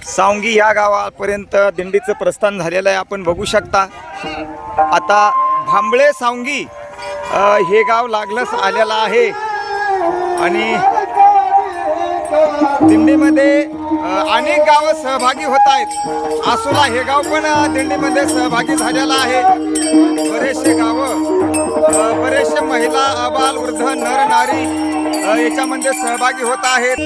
सावंगी या गावापर्यंत दिंडीचं प्रस्थान झालेलं आहे, आपण बघू शकता। आता भांबळे सावंगी हे गाव लागलंच आलेलं आहे आणि दिंडीमध्ये अनेक गाव सहभागी होत आहेत। आसोला हे गाव पण दिंडीमध्ये सहभागी झालेलं आहे। बरेचसे गाव, बरेचसे महिला, अबाल, वृद्ध, नर नारी याच्यामध्ये सहभागी होत आहेत।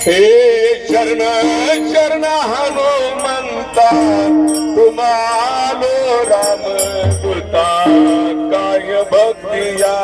हे शरण शरण हनुमंता तुम्हालो राम दूता काय भक्तिया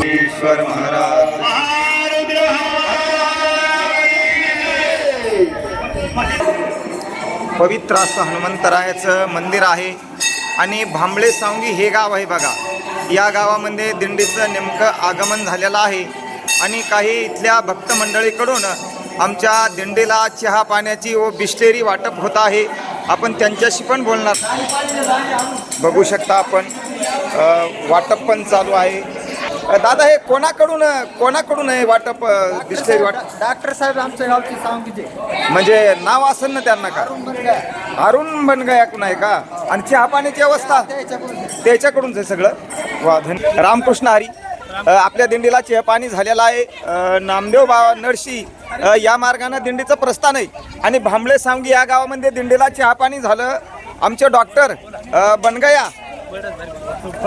ईश्वर महाराज पवित्र असं हनुमंतरायाचं मंदिर आहे आणि भांबळे सावंगी हे गाव आहे बघा. या गावामध्ये दिंडीचं नेमकं आगमन झालेलं आहे आणि काही इथल्या भक्त मंडळीकडून आमच्या दिंडीला चहा पाण्याची व बिस्लेरी वाटप होत आहे. आपण त्यांच्याशी पण बोलणार. बघू शकता आपण वाटप पण चालू आहे. दादा हे कोणाकडून आहे वाटप बिस्लेरी वाटप? डॉक्टर साहेब आमच्या गावचे सावंगीचे म्हणजे नाव असेल ना त्यांना का? अरुण बनगयाकडून आहे का? आणि चहा पाण्याची व्यवस्था त्याच्याकडूनच आहे सगळं. वा रामकृष्ण हरी. आपल्या दिंडीला चहा पाणी झालेलं आहे. नामदेव बाबा नरशी या मार्गाने दिंडीचं प्रस्थान आहे आणि भांबळे सावंगी या गावामध्ये दिंडीला चहा पाणी झालं. आमचे डॉक्टर बनगया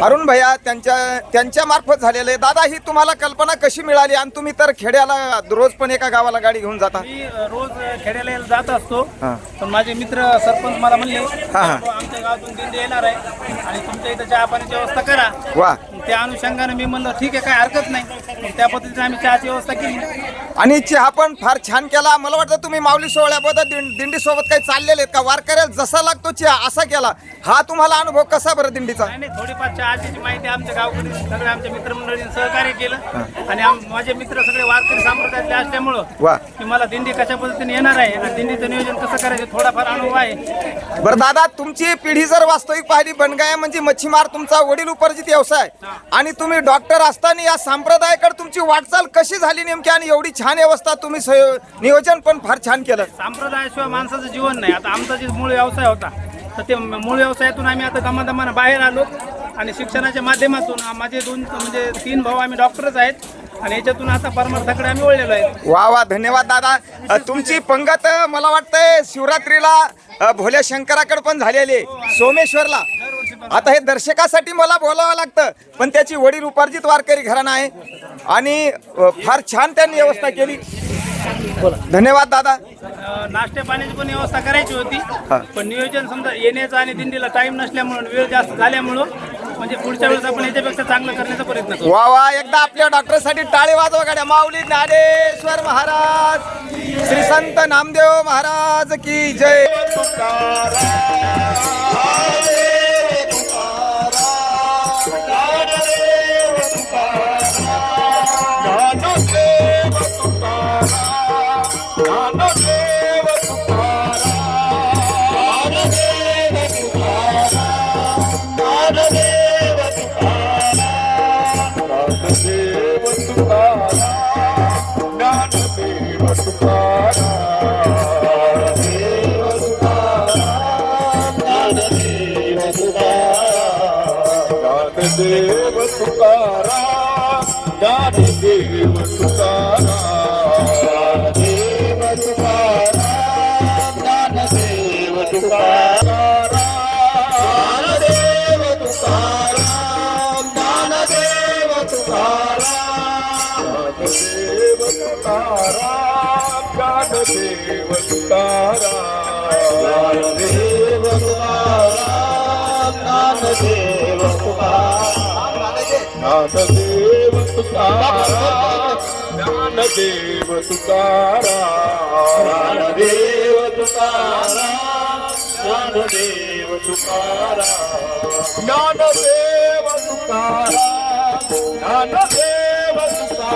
अरुण भैया त्यांच्या मार्फत झालेलं आहे. दादा ही तुम्हाला कल्पना कशी मिळाली आणि तुम्ही तर खेड्याला रोज पण एका गावाला गाडी घेऊन जाता? मी रोज खेड्याला जात असतो पण माझे मित्र सरपंच मला म्हणले आमच्या गावातून दिंडी येणार आहे आणि तुमच्या इथं चहा पाण्याची व्यवस्था करा. वा. त्या अनुषंगाने मी म्हणलं ठीक आहे, काय हरकत नाही. त्या पद्धतीने आम्ही चहाची व्यवस्था केली आणि चहा पण फार छान केला. मला वाटतं तुम्ही माऊली सोहळ्याबद्दल दिंडी सोबत काही चाललेले आहेत का? वारकऱ्याला जसा लागतो चहा असा केला. हा तुम्हाला अनुभव कसा बरं दिंडीचा? नाही नाही, थोडीफार चहाची माहिती आमच्या गावकडे सगळे आमच्या मित्रमंडळींनी सहकार्य केलं आणि माझे मित्र सगळे वारकरी संप्रदायातले असल्यामुळं वा की मला दिंडी कशा पद्धतीने येणार आहे आणि दिंडीचं नियोजन कसं करायचं थोडाफार अनुभव आहे. बरं दादा, तुमची पिढी जर वास्तविक पाहिली बनगाया म्हणजे मच्छीमार तुमचा वडील उपार्जित व्यवसाय आणि तुम्ही डॉक्टर असताना या संप्रदायाकडे तुमची वाटचाल कशी झाली नेमकी आणि एवढी छान व्यवस्था तुम्ही नियोजन पण फार छान केलं. संप्रदायाशिवाय माणसाचं जीवन नाही. आता आमचा जे मूळ व्यवसाय होता तर ते मूळ व्यवसायातून आम्ही आता दमादमानं बाहेर आलो आणि शिक्षणाच्या माध्यमातून माझे 3 भाऊ आम्ही डॉक्टरच आहेत आणि याच्यातून आता परमार्थाकडे आम्ही वळलेलो आहे. वा वा, धन्यवाद दादा. तुमची पंगत मला वाटतंय शिवरात्रीला भोल्या शंकराकडे पण झालेली आहे, सोमेश्वरला. आता हे दर्शकासाठी मला बोलावं लागतं, पण त्याची वडील उपार्जित वारकरी घराणं आहे आणि फार छान त्यांनी व्यवस्था केली. धन्यवाद दादा. नाश्त्या पाण्याची पण व्यवस्था करायची होती, पण नियोजन समजा येण्याचा आणि दिंडीला टाइम नसल्यामुळे वेळ जास्त झाल्यामुळं म्हणजे पुढच्या वेळेस आपण याच्यापेक्षा चांगलं करण्याचा प्रयत्न करू. वा वा, एकदा आपल्या डॉक्टरसाठी टाळी वाजवा गाड्या. माऊली ज्ञानेश्वर महाराज, श्री संत नामदेव महाराज की जय. देव तुकाराम, ज्ञानदेव तुकाराम, देव तुकाराम, ज्ञानदेव तुकाराम, ज्ञानदेव तुकाराम, ज्ञानदेव तुकाराम, ज्ञानदेव तुकाराम, ज्ञानदेव तुकाराम, ज्ञानदेव तुकाराम, ज्ञानदेव ज्ञानदेव तुकाराम, ज्ञानदेव तुकाराम, ज्ञानदेव तुकाराम, ज्ञानदेव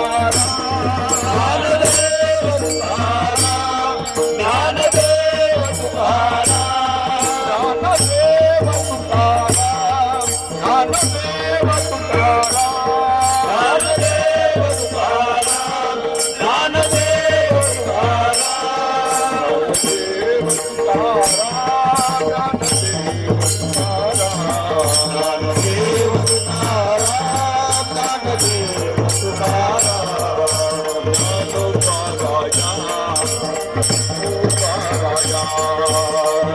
तुकाराम, ज्ञानदेव तुकाराम, ज्ञानदेव तुकाराम, ज्ञानदेव तुकाराम, ज्ञानदेव तुकाराम, ज्ञानदेव तुकाराम,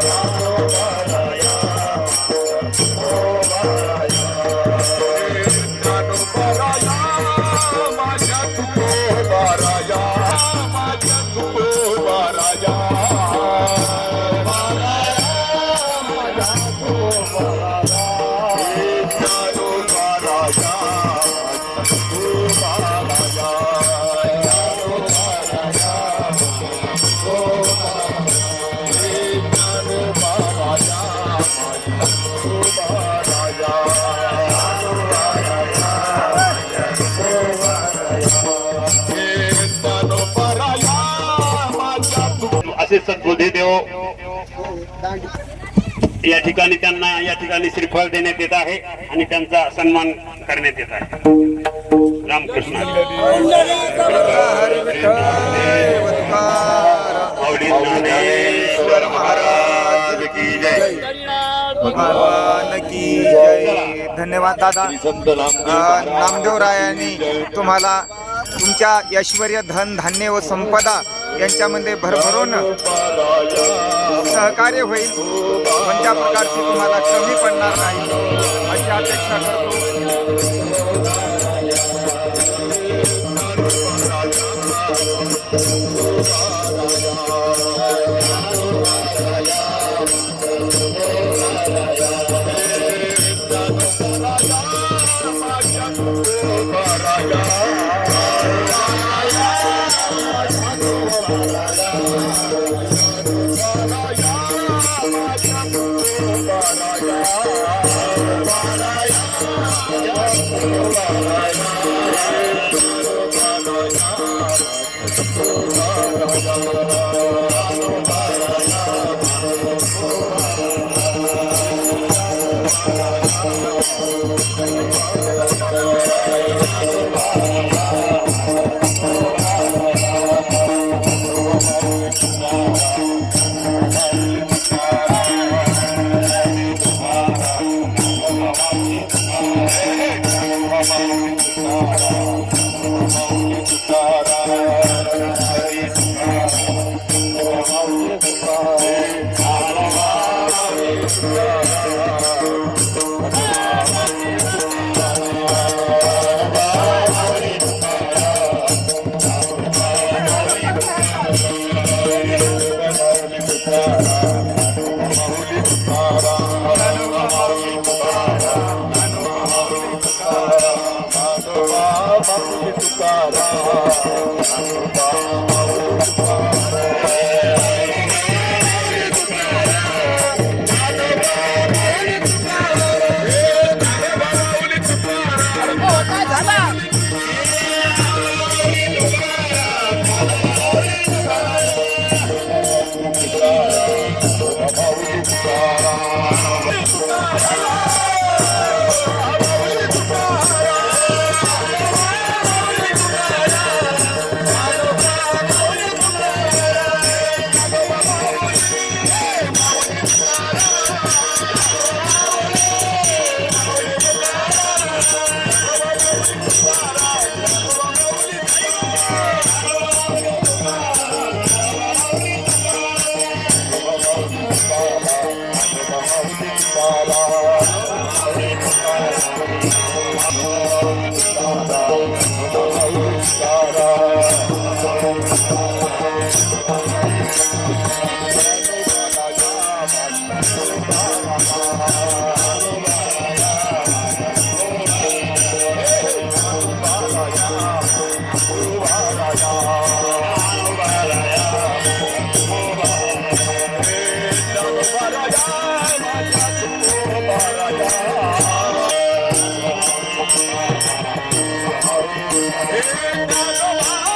ज्ञानदेव असे सद्बुद्धीदेव या ठिकाणी त्यांना या ठिकाणी श्रीफळ देण्यात येत आहे आणि त्यांचा सन्मान करण्यात येत आहे. रामकृष्ण ज्ञानेश्वर महाराज की जय. भगवान की जय. धन्यवाद दादा. नामदेवरायांनी तुम्हाला तुमच्या ऐश्वर्य, धन, धान्य व संपदा यांच्यामध्ये भरभरून सहकार्य होईल, कोणत्या प्रकारची तुम्हाला कमी पडणार नाही अशी अपेक्षा करतो. Hey,